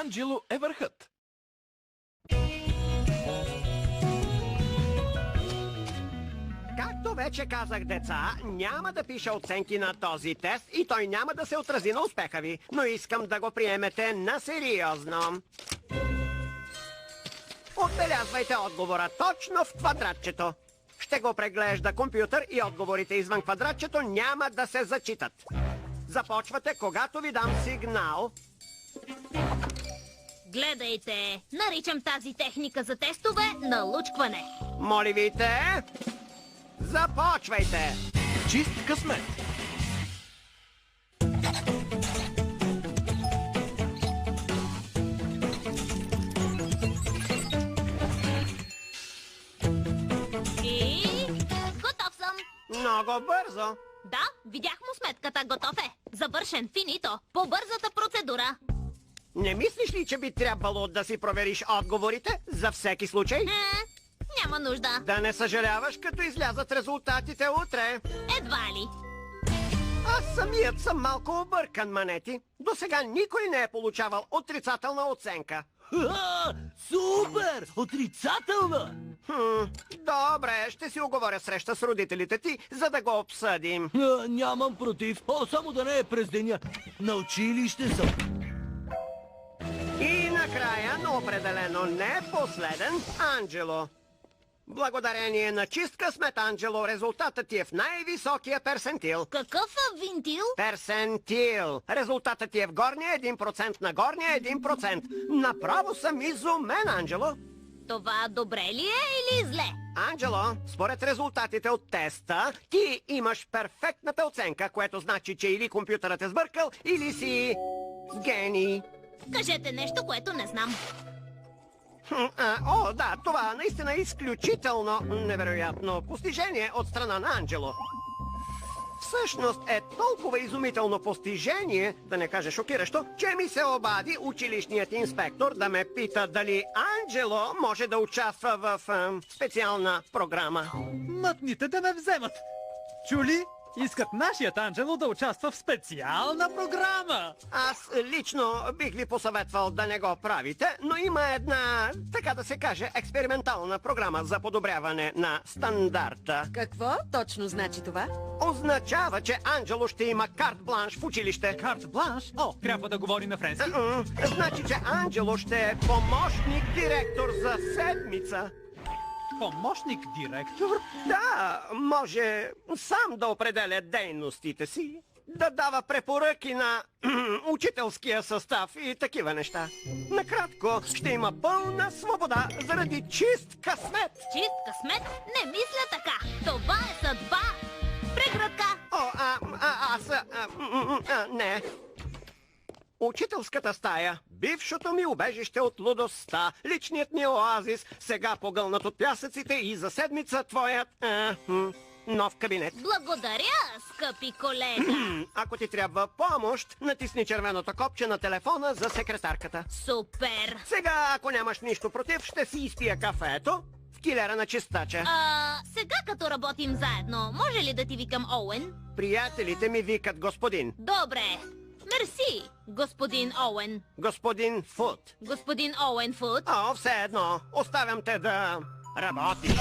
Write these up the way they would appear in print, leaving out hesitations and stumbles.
Анджело е върхът. Както вече казах, деца, няма да пиша оценки на този тест и той няма да се отрази на успеха ви, но искам да го приемете насериозно. Отбелязвайте отговора точно в квадратчето. Ще го преглежда компютър и отговорите извън квадратчето няма да се зачитат. Започвате, когато ви дам сигнал. Гледайте, наричам тази техника за тестове налучкване. Моливите, започвайте! Чист късмет. И готов съм. Много бързо. Да, видях му сметката, готов е. Завършен, финито, по бързата процедура. Не мислиш ли, че би трябвало да си провериш отговорите за всеки случай? Няма нужда. Да не съжаляваш, като излязат резултатите утре. Едва ли. Аз самият съм малко объркан, Манети. До сега никой не е получавал отрицателна оценка. Супер! Отрицателна! Добре, ще си оговоря среща с родителите ти, за да го обсъдим. Нямам против. Само да не е през деня. На училище съм. И накрая, но определено не последен, Анджело. Благодарение на чист късмет, Анджело, резултатът ти е в най-високия персентил. Какъв винтил? Персентил. Резултатът ти е в горния 1% на горния 1%. Направо съм изумен, Анджело. Това добре ли е или зле? Анджело, според резултатите от теста, ти имаш перфектната оценка, което значи, че или компютърът е сбъркал, или си гений. Кажете нещо, което не знам. Да, това наистина е изключително невероятно постижение от страна на Анджело. Всъщност е толкова изумително постижение, да не кажа шокиращо, че ми се обади училищният инспектор да ме пита дали Анджело може да участва в специална програма. Мътните да ме вземат. Чули? Искат нашият Анджело да участва в специална програма. Аз лично бих ви посъветвал да не го правите, но има една, така да се каже, експериментална програма за подобряване на стандарта. Какво точно значи това? Означава, че Анджело ще има карт-бланш в училище. Карт-бланш? Трябва да говори на френски. Значи, че Анджело ще е помощник-директор за седмица. Помощник-директор? Да, може сам да определя дейностите си, да дава препоръки на учителския състав и такива неща. Накратко, ще има пълна свобода заради чист късмет. Чист късмет? Не мисля така. Това е съдба. Прегръдка. Не. Учителската стая, бившото ми убежище от лудостта, личният ми оазис, сега погълнат от пясъците и за седмица твоят нов кабинет. Благодаря, скъпи колега. Ако ти трябва помощ, натисни червеното копче на телефона за секретарката. Супер. Сега, ако нямаш нищо против, ще си изпия кафето в килера на чистача. Сега като работим заедно, може ли да ти викам Оуен? Приятелите ми викат господин. Добре. Мерси, господин Оуен. Господин Фут. Господин Оуен Фут. Все едно. Оставям те да работиш.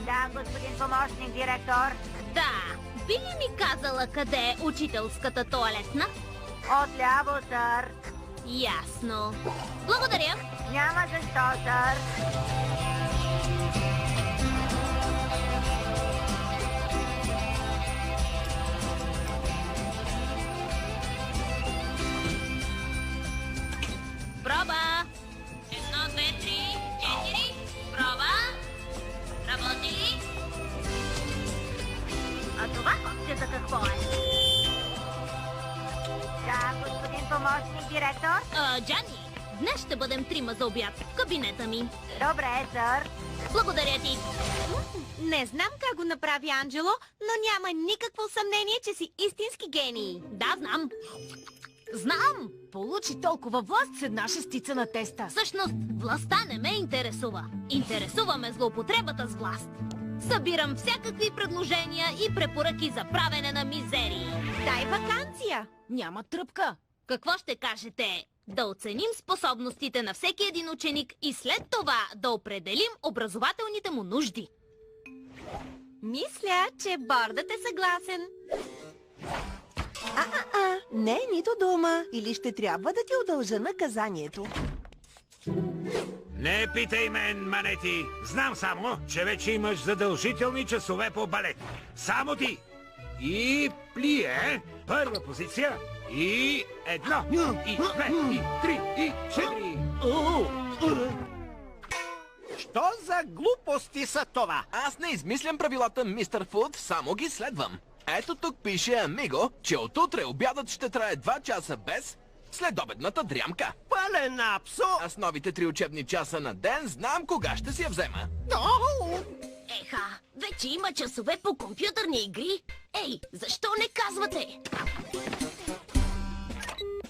Да, господин помощник директор. Да. Би ли ми казала къде е учителската тоалетна? Отляво, сър. Ясно. Благодаря. Няма защо, сър. Проба. 1, 2, 3, 4. Проба. Работи ли? А това копче за какво е? Да, господин помощник директор. Джани, днес ще бъдем трима за обяд в кабинета ми. Добре, сър. Благодаря ти. Не знам как го направи Анджело, но няма никакво съмнение, че си истински гений. Да, знам. Знам! Получи толкова власт с една шестица на теста. Всъщност, властта не ме интересува. Интересува ме злоупотребата с власт. Събирам всякакви предложения и препоръки за правене на мизерии. Дай ваканция! Няма тръпка. Какво ще кажете? Да оценим способностите на всеки един ученик и след това да определим образователните му нужди. Мисля, че бордът е съгласен. Не, нито дума. Или ще трябва да ти удължа наказанието. Не питай мен, Манети. Знам само, че вече имаш задължителни часове по балет. Само ти. И плие. Първа позиция. И 1, и 2, и 3, и 4. Що за глупости са това? Аз не измислям правилата, мистер Фуд, само ги следвам. Ето тук пише Амиго, че отутре обядът ще трае 2 часа без следобедната дрямка. Пълен абсурд! А с новите 3 учебни часа на ден знам кога ще си я взема. Еха, вече има часове по компютърни игри. Ей, защо не казвате?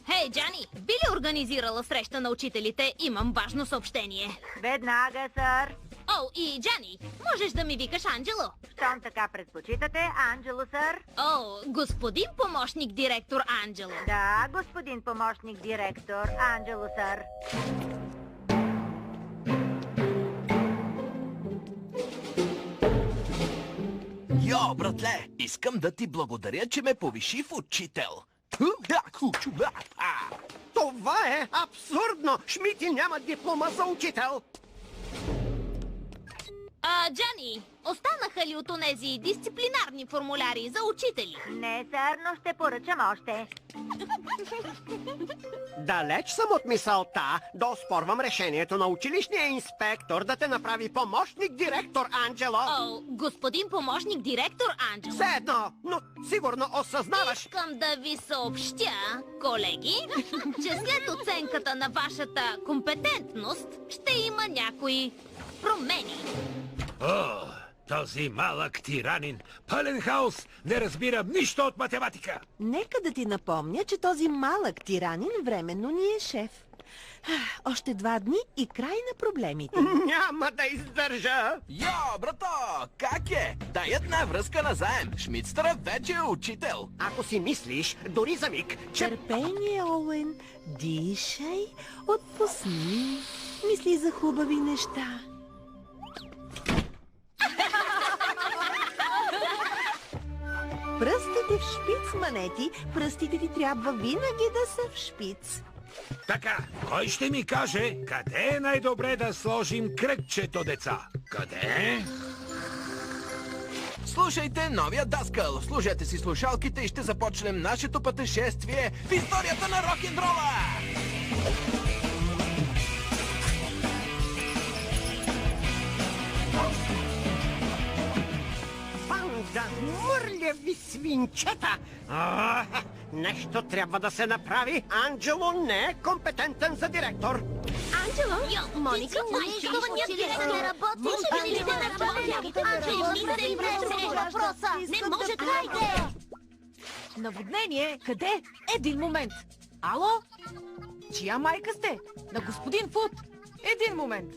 Хей, Джани, би ли организирала среща на учителите? Имам важно съобщение. Веднага, сър. О, и Джани, можеш да ми викаш Анджело? Щом така предпочитате, Анджело, сър. О, господин помощник директор Анджело. Да, господин помощник директор, Анджело, сър. Йо, братле, искам да ти благодаря, че ме повиши в учител. Това е абсурдно! Шмити няма диплома за учител! Джани, останаха ли от онези дисциплинарни формуляри за учители? Не, сър, но ще поръчам още. Далеч съм от мисълта да оспорвам решението на училищния инспектор да те направи помощник директор, Анджело. О, господин помощник директор Анджело. Все едно, но сигурно осъзнаваш. Искам да ви съобщя, колеги, че след оценката на вашата компетентност ще има някои промени. О, този малък тиранин, пълен хаос, не разбира нищо от математика. Нека да ти напомня, че този малък тиранин временно ни е шеф. Още 2 дни и край на проблемите. Няма да издържа. Йо, брато, как е? Дай една връзка назаем. Шмидстъра вече е учител. Ако си мислиш, дори за миг, че... Търпение, Оуен. Дишай, отпусни. Мисли за хубави неща. Пръстите в шпиц, Манети. Пръстите ти трябва винаги да са в шпиц. Така, кой ще ми каже, къде е най-добре да сложим кръгчето, деца? Къде? Слушайте новия даскал. Служете си слушалките и ще започнем нашето пътешествие в историята на рок-н-рола! Банда мърляви свинчета! Нещо трябва да се направи. Анджело не е компетентен за директор. Анджело? Моника, училищният директор не работи. Може ли да работи? Анджело, не може това е. Наводнение? Къде? Един момент. Ало? Чия майка сте? На господин Фуд. Един момент.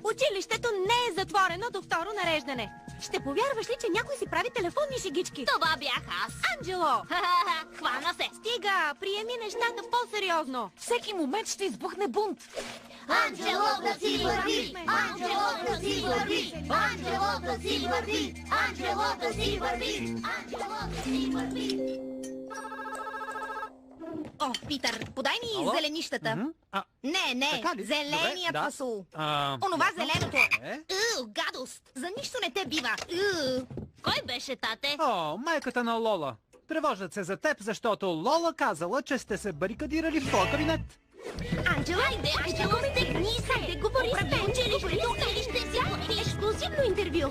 Училището не е затворено до второ нареждане. Ще повярваш ли, че някой си прави телефонни шегички? Това бях аз. Анджело! Хвана се. Стига! Приеми нещата по-сериозно. Всеки момент ще избухне бунт. Анджело да си върви! Анджело да си върви! Анджело да си върви! Анджело да си върви! Анджело да си върви! О, Питър, подай ми зеленищата. Не, Така ли? зеления Добре, да. фасул. А, Онова зеленото. Гадост! За нищо не те бива. Кой беше, тате? О, майката на Лола. Тревожат се за теб, защото Лола казала, че сте се барикадирали в твоя кабинет. Анджела, Анджело, стегни се! Хайде, говори с училището или ще си ексклюзивно интервю.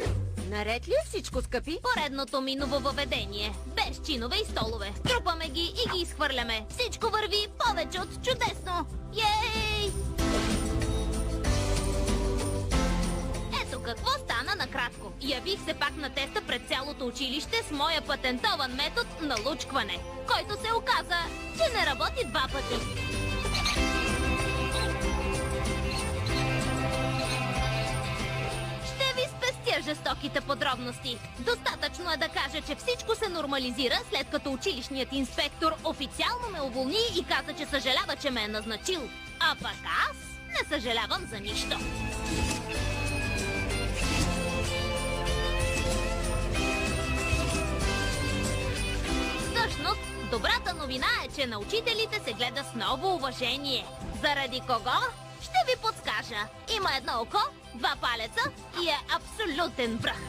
Наред ли е всичко, скъпи? Поредното ми нововъведение. Без чинове и столове. Трупаме ги и ги изхвърляме. Всичко върви повече от чудесно. Ей! Ето какво стана накратко. явих се пак на теста пред цялото училище с моя патентован метод на лучкване, който се оказа, че не работи 2 пъти. Ще ви спестя жестоките подробности. Достатъчно е да кажа, че всичко се нормализира, след като училищният инспектор официално ме уволни и каза, че съжалява, че ме е назначил. А пък аз не съжалявам за нищо. Всъщност, добрата новина е, че на учителите се гледа с ново уважение. Заради кого? Ще ви подскажа. Има 1 око, 2 палеца и е абсолютен връх.